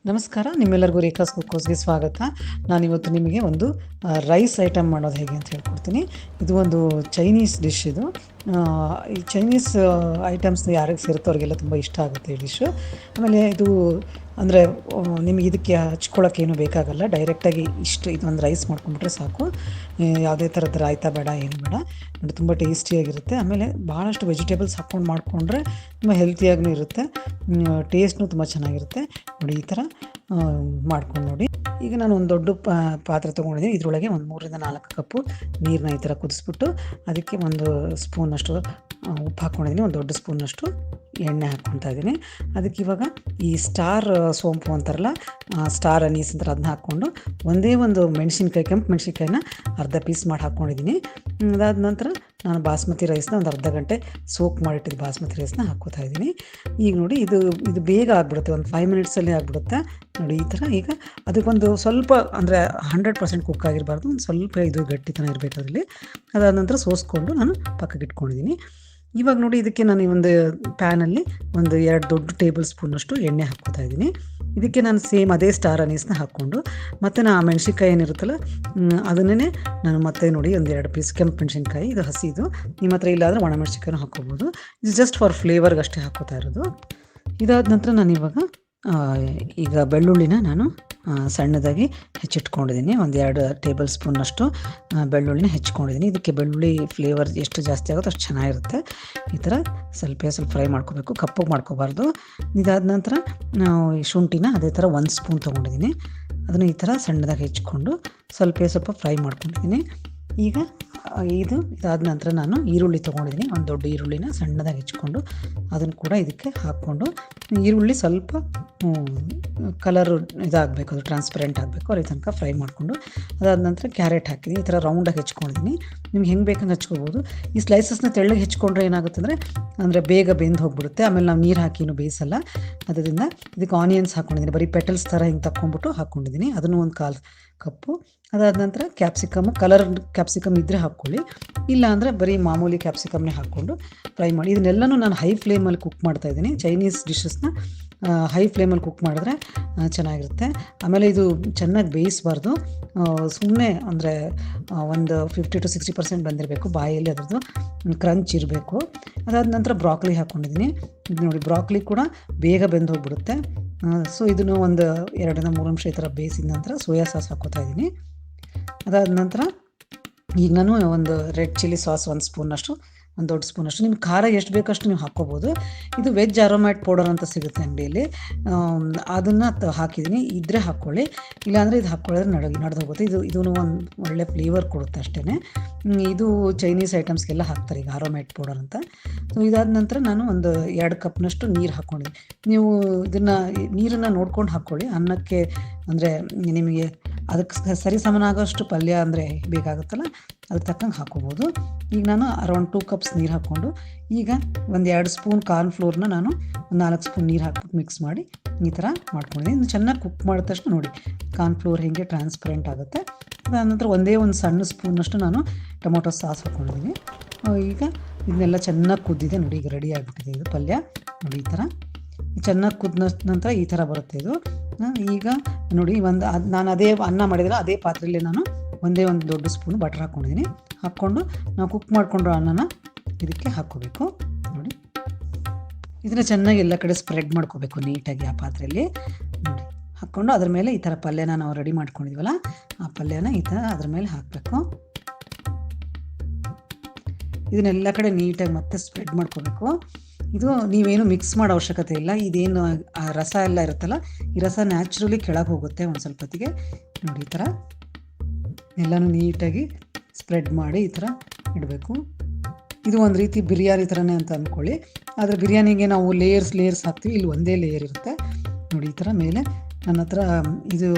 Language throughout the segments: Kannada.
ನಮಸ್ಕಾರ, ನಿಮ್ಮೆಲ್ಲರಿಗೂ ರೇಖಾಸ್ ಕುಕ್ಕೋಸ್ಗೆ ಸ್ವಾಗತ. ನಾನಿವತ್ತು ನಿಮಗೆ ಒಂದು ರೈಸ್ ಐಟಮ್ ಮಾಡೋದು ಹೇಗೆ ಅಂತ ಹೇಳ್ಕೊಡ್ತೀನಿ. ಇದು ಒಂದು ಚೈನೀಸ್ ಡಿಶ್. ಇದು ಈ ಚೈನೀಸ್ ಐಟಮ್ಸ್ ಯಾರಿಗೆ ಸೇರುತ್ತೋ ಅವ್ರಿಗೆಲ್ಲ ತುಂಬ ಇಷ್ಟ ಆಗುತ್ತೆ ಈ ಡಿಶ್ಶು. ಆಮೇಲೆ ಇದು ಅಂದರೆ ನಿಮಗೆ ಇದಕ್ಕೆ ಹಚ್ಕೊಳ್ಳೋಕ್ಕೇನು ಬೇಕಾಗಲ್ಲ, ಡೈರೆಕ್ಟಾಗಿ ಇದೊಂದು ರೈಸ್ ಮಾಡ್ಕೊಂಡ್ಬಿಟ್ರೆ ಸಾಕು. ಯಾವುದೇ ಥರದ ರಾಯ್ತ ಬೇಡ, ಏನು ಬೇಡ. ನೋಡಿ, ತುಂಬ ಟೇಸ್ಟಿಯಾಗಿರುತ್ತೆ. ಆಮೇಲೆ ಭಾಳಷ್ಟು ವೆಜಿಟೇಬಲ್ಸ್ ಹಾಕ್ಕೊಂಡು ಮಾಡಿಕೊಂಡ್ರೆ ತುಂಬ ಹೆಲ್ತಿಯಾಗೂ ಇರುತ್ತೆ, ಟೇಸ್ಟ್ನೂ ತುಂಬ ಚೆನ್ನಾಗಿರುತ್ತೆ. ನೋಡಿ, ಈ ಥರ ಮಾಡ್ಕೊಂಡು ನೋಡಿ. ಈಗ ನಾನು ಒಂದು ದೊಡ್ಡ ಪಾತ್ರೆ ತೊಗೊಂಡಿದ್ದೀನಿ. ಇದರೊಳಗೆ ಒಂದು 3-4 ಕಪ್ಪು ನೀರನ್ನ ಈ ಥರ ಕುದಿಸ್ಬಿಟ್ಟು ಅದಕ್ಕೆ ಒಂದು ಸ್ಪೂನಷ್ಟು ಉಪ್ಪು ಹಾಕ್ಕೊಂಡಿದ್ದೀನಿ, ಒಂದು ದೊಡ್ಡ ಸ್ಪೂನಷ್ಟು ಎಣ್ಣೆ ಹಾಕ್ಕೊತಾ ಇದ್ದೀನಿ. ಅದಕ್ಕೆ ಇವಾಗ ಈ ಸ್ಟಾರ್ ಸೋಂಪು ಅಂತಾರಲ್ಲ, ಸ್ಟಾರ್ ಅನೀಸ್ ಅಂತಾರೆ, ಅದನ್ನ ಹಾಕ್ಕೊಂಡು ಒಂದೇ ಒಂದು ಮೆಣಸಿನ್ಕಾಯಿ, ಕೆಂಪು ಮೆಣಸಿನ್ಕಾಯಿನ ಅರ್ಧ ಪೀಸ್ ಮಾಡಿ ಹಾಕ್ಕೊಂಡಿದ್ದೀನಿ. ಅದಾದ ನಂತರ ನಾನು ಬಾಸ್ಮತಿ ರೈಸ್ನ ಒಂದು ಅರ್ಧ ಗಂಟೆ ಸೋಕ್ ಮಾಡಿಟ್ಟಿದ್ದು ಬಾಸ್ಮತಿ ರೈಸ್ನ ಹಾಕ್ಕೋತಾ ಇದ್ದೀನಿ. ಈಗ ನೋಡಿ, ಇದು ಬೇಗ ಆಗಿಬಿಡುತ್ತೆ, ಒಂದು 5 ಮಿನಿಟ್ಸಲ್ಲಿ ಆಗಿಬಿಡುತ್ತೆ. ನೋಡಿ, ಈ ಥರ. ಈಗ ಅದಕ್ಕೊಂದು ಸ್ವಲ್ಪ ಅಂದರೆ 100% ಕುಕ್ ಆಗಿರಬಾರ್ದು, ಒಂದು ಸ್ವಲ್ಪ ಇದು ಗಟ್ಟಿತನ ಇರಬೇಕು ಅದರಲ್ಲಿ. ಅದಾದ ನಂತರ ಸೋಸ್ಕೊಂಡು ನಾನು ಪಕ್ಕಕ್ಕೆ ಇಟ್ಕೊಂಡಿದ್ದೀನಿ. ಇವಾಗ ನೋಡಿ, ಇದಕ್ಕೆ ನಾನು ಒಂದು ಪ್ಯಾನಲ್ಲಿ ಒಂದು 2 ದೊಡ್ಡ ಟೇಬಲ್ ಸ್ಪೂನಷ್ಟು ಎಣ್ಣೆ ಹಾಕ್ಕೋತಾ ಇದ್ದೀನಿ. ಇದಕ್ಕೆ ನಾನು ಸೇಮ್ ಅದೇ ಸ್ಟಾರ್ ಅನೀಸ್ನ ಹಾಕ್ಕೊಂಡು ಮತ್ತು ಆ ಮೆಣಸಿನ್ಕಾಯಿ ಏನಿರುತ್ತಲ್ಲ ಅದನ್ನೇ ನಾನು ಮತ್ತೆ ನೋಡಿ ಒಂದು 2 ಪೀಸ್ ಕೆಂಪು ಮೆಣಸಿನ್ಕಾಯಿ, ಇದು ಹಸಿದು, ನಿಮ್ಮ ಹತ್ರ ಇಲ್ಲಾಂದರೆ ಒಣ ಮೆಣಸಿನ್ಕಾಯಿನೂ ಹಾಕ್ಕೋಬೋದು. ಇದು ಜಸ್ಟ್ ಫಾರ್ ಫ್ಲೇವರ್ಗೆ ಅಷ್ಟೇ ಹಾಕ್ಕೋತಾ ಇರೋದು. ಇದಾದ ನಂತರ ನಾನು ಈಗ ಬೆಳ್ಳುಳ್ಳಿನ ನಾನು ಸಣ್ಣದಾಗಿ ಹೆಚ್ಚಿಟ್ಕೊಂಡಿದ್ದೀನಿ. ಒಂದು 2 ಟೇಬಲ್ ಸ್ಪೂನಷ್ಟು ಬೆಳ್ಳುಳ್ಳಿನ ಹೆಚ್ಚಿಕೊಂಡಿದ್ದೀನಿ. ಇದಕ್ಕೆ ಬೆಳ್ಳುಳ್ಳಿ ಫ್ಲೇವರ್ ಎಷ್ಟು ಜಾಸ್ತಿ ಆಗುತ್ತೋ ಅಷ್ಟು ಚೆನ್ನಾಗಿರುತ್ತೆ. ಈ ಥರ ಸ್ವಲ್ಪ ಫ್ರೈ ಮಾಡ್ಕೋಬೇಕು, ಕಪ್ಪಗೆ ಮಾಡ್ಕೋಬಾರ್ದು. ಇದಾದ ನಂತರ ನಾವು ಈ ಶುಂಠಿನ ಅದೇ ಥರ 1 ಸ್ಪೂನ್ ತೊಗೊಂಡಿದ್ದೀನಿ. ಅದನ್ನು ಈ ಥರ ಸಣ್ಣದಾಗಿ ಹೆಚ್ಚಿಕೊಂಡು ಸ್ವಲ್ಪ ಫ್ರೈ ಮಾಡ್ಕೊಂಡಿದ್ದೀನಿ. ಈಗ ಇದಾದ ನಂತರ ನಾನು ಈರುಳ್ಳಿ ತೊಗೊಂಡಿದ್ದೀನಿ, ಒಂದು ದೊಡ್ಡ ಈರುಳ್ಳಿನ ಸಣ್ಣದಾಗಿ ಹೆಚ್ಚಿಕೊಂಡು ಅದನ್ನು ಕೂಡ ಇದಕ್ಕೆ ಹಾಕ್ಕೊಂಡು, ಈರುಳ್ಳಿ ಸ್ವಲ್ಪ ಕಲರು ಇದಾಗಬೇಕು, ಅದು ಟ್ರಾನ್ಸ್ಪರೆಂಟ್ ಆಗಬೇಕು, ಅಲ್ಲಿ ತನಕ ಫ್ರೈ ಮಾಡಿಕೊಂಡು ಅದಾದ ನಂತರ ಕ್ಯಾರೆಟ್ ಹಾಕಿದ್ದೀನಿ. ಈ ಥರ ರೌಂಡಾಗಿ ಹೆಚ್ಕೊಂಡಿದ್ದೀನಿ. ನಿಮ್ಗೆ ಹೆಂಗೆ ಬೇಕಂಗೆ ಹಚ್ಕೋಬೋದು. ಈ ಸ್ಲೈಸಸ್ನ ತೆಳ್ಳಗೆ ಹೆಚ್ಕೊಂಡ್ರೆ ಏನಾಗುತ್ತೆ ಅಂದರೆ ಬೇಗ ಬೆಂದು ಹೋಗ್ಬಿಡುತ್ತೆ. ಆಮೇಲೆ ನಾವು ನೀರು ಹಾಕಿನೂ ಬೇಯಿಸಲ್ಲ. ಅದರಿಂದ ಇದಕ್ಕೆ ಆನಿಯನ್ಸ್ ಹಾಕ್ಕೊಂಡಿದ್ದೀನಿ, ಬರೀ ಪೆಟಲ್ಸ್ ಥರ ಹಿಂಗೆ ತಕ್ಕೊಂಬಿಟ್ಟು ಹಾಕ್ಕೊಂಡಿದ್ದೀನಿ. ಅದನ್ನು ಒಂದು 1/4 ಕಪ್ಪು. ಅದಾದ ನಂತರ ಕಲರ್ ಕ್ಯಾಪ್ಸಿಕಮ್ ಇದ್ದರೆ ಹಾಕ್ಕೊಳ್ಳಿ, ಇಲ್ಲ ಅಂದರೆ ಬರೀ ಮಾಮೂಲಿ ಕ್ಯಾಪ್ಸಿಕಮ್ನೇ ಹಾಕ್ಕೊಂಡು ಫ್ರೈ ಮಾಡಿ. ಇದನ್ನೆಲ್ಲನೂ ನಾನು ಹೈ ಫ್ಲೇಮಲ್ಲಿ ಕುಕ್ ಮಾಡ್ತಾಯಿದ್ದೀನಿ. ಚೈನೀಸ್ ಡಿಶಸ್ನ ಹೈ ಫ್ಲೇಮಲ್ಲಿ ಕುಕ್ ಮಾಡಿದ್ರೆ ಚೆನ್ನಾಗಿರುತ್ತೆ. ಆಮೇಲೆ ಇದು ಚೆನ್ನಾಗಿ ಬೇಯಿಸಬಾರ್ದು, ಸುಮ್ಮನೆ ಅಂದರೆ ಒಂದು 50-60% ಬಂದಿರಬೇಕು, ಬಾಯಲ್ಲಿ ಅದರದ್ದು ಕ್ರಂಚ್ ಇರಬೇಕು. ಅದಾದ ನಂತರ ಬ್ರಾಕ್ಲಿ ಹಾಕ್ಕೊಂಡಿದ್ದೀನಿ. ಇದು ನೋಡಿ, ಬ್ರಾಕ್ಲಿ ಕೂಡ ಬೇಗ ಬೆಂದು ಹೋಗ್ಬಿಡುತ್ತೆ. ಸೊ ಇದನ್ನು ಒಂದು 2-3 ನಿಮಿಷ ಈ ಥರ ಬೇಯಿಸಿದ ನಂತರ ಸೋಯಾ ಸಾಸ್ ಹಾಕ್ಕೋತಾ ಇದ್ದೀನಿ. ಅದಾದ ನಂತರ ಈಗ ನಾನು ಒಂದು ರೆಡ್ ಚಿಲ್ಲಿ ಸಾಸ್ 1 ಸ್ಪೂನಷ್ಟು, ಒಂದು ದೊಡ್ಡ ಸ್ಪೂನಷ್ಟು, ನಿಮ್ಗೆ ಖಾರ ಎಷ್ಟು ಬೇಕಷ್ಟು ನೀವು ಹಾಕ್ಕೋಬೋದು. ಇದು ವೆಜ್ ಅರೋಮ್ಯಾಟ್ ಪೌಡರ್ ಅಂತ ಸಿಗುತ್ತೆ ಅಂಗಡಿಯಲ್ಲಿ, ಅದನ್ನು ಹಾಕಿದ್ದೀನಿ. ಇದ್ದರೆ ಹಾಕ್ಕೊಳ್ಳಿ, ಇಲ್ಲಾಂದರೆ ಇದು ಹಾಕ್ಕೊಳ್ಳೋದ್ರೆ ನಡೆದು ಹೋಗುತ್ತೆ. ಇದೂ ಒಂದು ಒಳ್ಳೆ ಫ್ಲೇವರ್ ಕೊಡುತ್ತೆ ಅಷ್ಟೇ. ಇದು ಚೈನೀಸ್ ಐಟಮ್ಸ್ಗೆಲ್ಲ ಹಾಕ್ತಾರೆ ಈಗ ಅರೋಮ್ಯಾಟ್ ಪೌಡರ್ ಅಂತ. ಸೊ ಇದಾದ ನಂತರ ನಾನು ಒಂದು 2 ಕಪ್ನಷ್ಟು ನೀರು ಹಾಕ್ಕೊಂಡಿದ್ದೀನಿ. ನೀವು ನೀರನ್ನು ನೋಡ್ಕೊಂಡು ಹಾಕ್ಕೊಳ್ಳಿ. ಅನ್ನಕ್ಕೆ ಅಂದರೆ ನಿಮಗೆ ಅದಕ್ಕೆ ಸರಿ ಸಮನಾಗೋಷ್ಟು ಪಲ್ಯ ಅಂದರೆ ಬೇಕಾಗುತ್ತಲ್ಲ, ಅದಕ್ಕೆ ತಕ್ಕಂಗೆ ಹಾಕ್ಕೋಬೋದು. ಈಗ ನಾನು ಅರೌಂಡ್ 2 ಕಪ್ಸ್ ನೀರು ಹಾಕ್ಕೊಂಡು, ಈಗ ಒಂದು 2 ಸ್ಪೂನ್ ಕಾರ್ನ್ಫ್ಲೋರ್ನ ನಾನು 4 ಸ್ಪೂನ್ ನೀರು ಹಾಕ್ಬಿಟ್ಟು ಮಿಕ್ಸ್ ಮಾಡಿ ಈ ಥರ ಮಾಡ್ಕೊಂಡಿದ್ದೀನಿ. ಇನ್ನು ಚೆನ್ನಾಗಿ ಕುಕ್ ಮಾಡಿದ ತಕ್ಷಣ ನೋಡಿ, ಕಾರ್ನ್ಫ್ಲೋರ್ ಹೇಗೆ ಟ್ರಾನ್ಸ್ಪರೆಂಟ್ ಆಗುತ್ತೆ. ಅದಾದ ನಂತರ ಒಂದೇ ಒಂದು ಸಣ್ಣ ಸ್ಪೂನಷ್ಟು ನಾನು ಟೊಮೊಟೊ ಸಾಸ್ ಹಾಕ್ಕೊಂಡಿದ್ದೀನಿ. ಈಗ ಇದನ್ನೆಲ್ಲ ಚೆನ್ನಾಗಿ ಕುದ್ದಿದೆ ನೋಡಿ, ಈಗ ರೆಡಿ ಆಗಿಬಿಟ್ಟಿದೆ ಇದು ಪಲ್ಯ. ನೋಡಿ, ಈ ಥರ ಚೆನ್ನಾಗಿ ಕುದ್ದ ನಂತರ ಈ ಥರ ಬರುತ್ತೆ ಇದು. ಈಗ ನೋಡಿ, ನಾನು ಅದೇ ಅನ್ನ ಮಾಡಿದ್ರೆ ಅದೇ ಪಾತ್ರೆಯಲ್ಲಿ ನಾನು ಒಂದೇ ಒಂದು ದೊಡ್ಡ ಸ್ಪೂನ್ ಬಟರ್ ಹಾಕ್ಕೊಂಡಿದ್ದೀನಿ. ಹಾಕ್ಕೊಂಡು ನಾವು ಕುಕ್ ಮಾಡಿಕೊಂಡು ಅನ್ನನ ಇದಕ್ಕೆ ಹಾಕ್ಕೋಬೇಕು. ನೋಡಿ, ಇದನ್ನು ಚೆನ್ನಾಗಿ ಎಲ್ಲ ಕಡೆ ಸ್ಪ್ರೆಡ್ ಮಾಡ್ಕೋಬೇಕು ನೀಟಾಗಿ ಆ ಪಾತ್ರೆಯಲ್ಲಿ. ನೋಡಿ, ಹಾಕ್ಕೊಂಡು ಅದ್ರ ಮೇಲೆ ಈ ಥರ ಪಲ್ಯನ ನಾವು ರೆಡಿ ಮಾಡ್ಕೊಂಡಿದ್ದೀವಲ್ಲ, ಆ ಪಲ್ಯನ ಈ ಥರ ಅದ್ರ ಮೇಲೆ ಹಾಕಬೇಕು. ಇದನ್ನೆಲ್ಲ ಕಡೆ ನೀಟಾಗಿ ಮತ್ತೆ ಸ್ಪ್ರೆಡ್ ಮಾಡ್ಕೋಬೇಕು. ಇದು ನೀವೇನು ಮಿಕ್ಸ್ ಮಾಡೋ ಅವಶ್ಯಕತೆ ಇಲ್ಲ. ಇದೇನು ಆ ರಸ ಎಲ್ಲ ಇರುತ್ತಲ್ಲ, ಈ ರಸ ನ್ಯಾಚುರಲಿ ಕೆಳಗೆ ಹೋಗುತ್ತೆ ಒಂದು ಸ್ವಲ್ಪ ಹೊತ್ತಿಗೆ. ನೋಡಿ, ಈ ಥರ ಎಲ್ಲನೂ ನೀಟಾಗಿ ಸ್ಪ್ರೆಡ್ ಮಾಡಿ ಈ ಥರ ಇಡಬೇಕು. ಇದು ಒಂದು ರೀತಿ ಬಿರಿಯಾನಿ ಥರನೇ ಅಂತ ಅಂದ್ಕೊಳ್ಳಿ. ಆದರೆ ಬಿರಿಯಾನಿಗೆ ನಾವು ಲೇಯರ್ಸ್ ಹಾಕ್ತೀವಿ, ಇಲ್ಲಿ ಒಂದೇ ಲೇಯರ್ ಇರುತ್ತೆ. ನೋಡಿ, ಈ ಥರ ಮೇಲೆ ನನ್ನ ಹತ್ರ ಇದು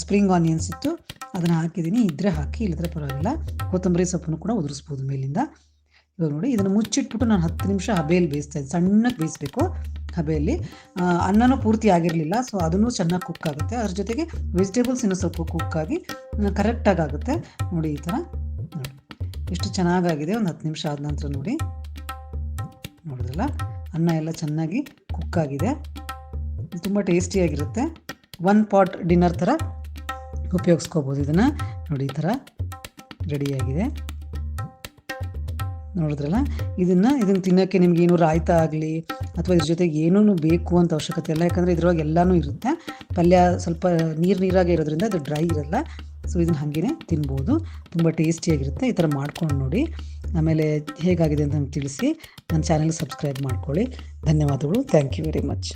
ಸ್ಪ್ರಿಂಗ್ ಆನಿಯನ್ಸ್ ಇತ್ತು, ಅದನ್ನು ಹಾಕಿದ್ದೀನಿ. ಇದ್ದರೆ ಹಾಕಿ, ಇಲ್ಲದ್ರೆ ಪರವಾಗಿಲ್ಲ. ಕೊತ್ತಂಬರಿ ಸೊಪ್ಪನ್ನು ಕೂಡ ಉದುರಿಸ್ಬೋದು ಮೇಲಿಂದ. ಇವಾಗ ನೋಡಿ, ಇದನ್ನು ಮುಚ್ಚಿಟ್ಬಿಟ್ಟು ನಾನು 10 ನಿಮಿಷ ಹಬೆಯಲ್ಲಿ ಬೇಯಿಸ್ತಾಯಿದ್ದೆ. ಸಣ್ಣಗೆ ಬೇಯಿಸಬೇಕು ಹಬೆಯಲ್ಲಿ. ಅನ್ನನೂ ಪೂರ್ತಿ ಆಗಿರಲಿಲ್ಲ, ಸೊ ಅದನ್ನು ಚೆನ್ನಾಗಿ ಕುಕ್ ಆಗುತ್ತೆ. ಅದ್ರ ಜೊತೆಗೆ ವೆಜಿಟೇಬಲ್ಸ್ ಇನ್ನೂ ಸ್ವಲ್ಪ ಕುಕ್ಕಾಗಿ ಕರೆಕ್ಟಾಗಿ ಆಗುತ್ತೆ. ನೋಡಿ, ಈ ಥರ ನೋಡಿ ಎಷ್ಟು ಚೆನ್ನಾಗಾಗಿದೆ. ಒಂದು 10 ನಿಮಿಷ ಆದ ನಂತರ ನೋಡಿದ್ರಲ್ಲ, ಅನ್ನ ಎಲ್ಲ ಚೆನ್ನಾಗಿ ಕುಕ್ಕಾಗಿದೆ. ತುಂಬ ಟೇಸ್ಟಿಯಾಗಿರುತ್ತೆ. 1 ಪಾಟ್ ಡಿನ್ನರ್ ಥರ ಉಪಯೋಗಿಸ್ಕೋಬೋದು ಇದನ್ನು. ನೋಡಿ ಈ ಥರ ರೆಡಿಯಾಗಿದೆ, ನೋಡಿದ್ರಲ್ಲ. ಇದನ್ನು ತಿನ್ನೋಕ್ಕೆ ನಿಮ್ಗೆ ಏನು ರಾಯ್ತ ಆಗಲಿ ಅಥವಾ ಇದ್ರ ಜೊತೆಗೆ ಏನೂ ಬೇಕು ಅಂತ ಅವಶ್ಯಕತೆ ಇಲ್ಲ, ಯಾಕಂದರೆ ಇದ್ರೊಳಗೆ ಎಲ್ಲನೂ ಇರುತ್ತೆ. ಪಲ್ಯ ಸ್ವಲ್ಪ ನೀರಾಗೆ ಇರೋದ್ರಿಂದ ಅದು ಡ್ರೈ ಇರಲ್ಲ. ಸೊ ಇದನ್ನು ಹಾಗೇ ತಿನ್ಬೋದು, ತುಂಬ ಟೇಸ್ಟಿಯಾಗಿರುತ್ತೆ. ಈ ಥರ ಮಾಡ್ಕೊಂಡು ನೋಡಿ. ಆಮೇಲೆ ಹೇಗಾಗಿದೆ ಅಂತ ನಮ್ಗೆ ತಿಳಿಸಿ. ನನ್ನ ಚಾನಲ್ ಸಬ್ಸ್ಕ್ರೈಬ್ ಮಾಡ್ಕೊಳ್ಳಿ. ಧನ್ಯವಾದಗಳು. Thank you very much.